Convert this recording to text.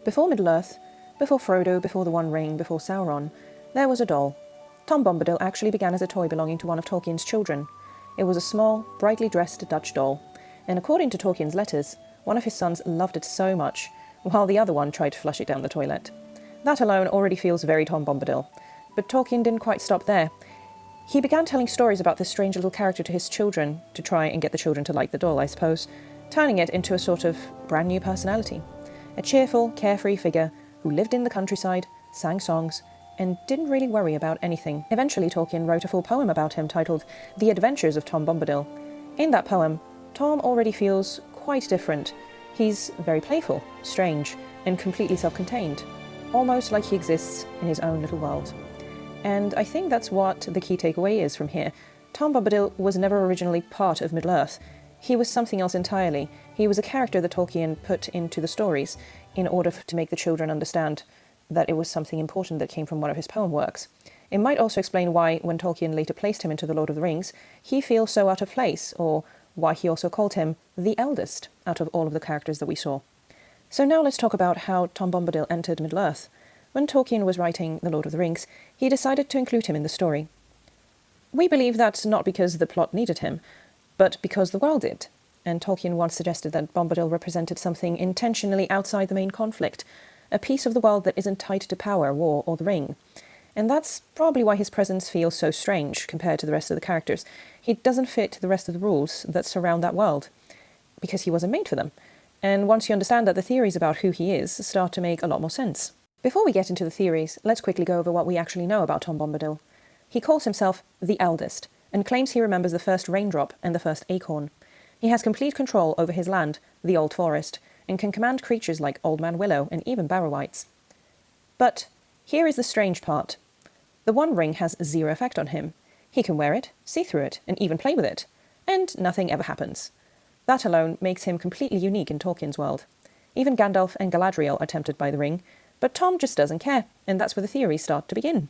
Before Middle-earth, before Frodo, before the One Ring, before Sauron, there was a doll. Tom Bombadil actually began as a toy belonging to one of Tolkien's children. It was a small, brightly dressed Dutch doll, and according to Tolkien's letters, one of his sons loved it so much, while the other one tried to flush it down the toilet. That alone already feels very Tom Bombadil. But Tolkien didn't quite stop there. He began telling stories about this strange little character to his children, to try and get the children to like the doll, I suppose, turning it into a sort of brand new personality. A cheerful, carefree figure who lived in the countryside, sang songs, and didn't really worry about anything. Eventually Tolkien wrote a full poem about him titled The Adventures of Tom Bombadil. In that poem, Tom already feels quite different. He's very playful, strange, and completely self-contained, almost like he exists in his own little world. And I think that's what the key takeaway is from here. Tom Bombadil was never originally part of Middle-earth. He was something else entirely. He was a character that Tolkien put into the stories in order to make the children understand that it was something important that came from one of his poem works. It might also explain why, when Tolkien later placed him into The Lord of the Rings, he feels so out of place, or why he also called him the eldest out of all of the characters that we saw. So now let's talk about how Tom Bombadil entered Middle-earth. When Tolkien was writing The Lord of the Rings, he decided to include him in the story. We believe that's not because the plot needed him, but because the world did, and Tolkien once suggested that Bombadil represented something intentionally outside the main conflict, a piece of the world that isn't tied to power, war, or the ring. And that's probably why his presence feels so strange compared to the rest of the characters. He doesn't fit the rest of the rules that surround that world, because he wasn't made for them. And once you understand that, the theories about who he is start to make a lot more sense. Before we get into the theories, let's quickly go over what we actually know about Tom Bombadil. He calls himself the eldest, and claims he remembers the first raindrop and the first acorn. He has complete control over his land, the Old Forest, and can command creatures like Old Man Willow and even Barrow-wights. But here is the strange part. The One Ring has zero effect on him. He can wear it, see through it, and even play with it, and nothing ever happens. That alone makes him completely unique in Tolkien's world. Even Gandalf and Galadriel are tempted by the ring, but Tom just doesn't care, and that's where the theories start to begin.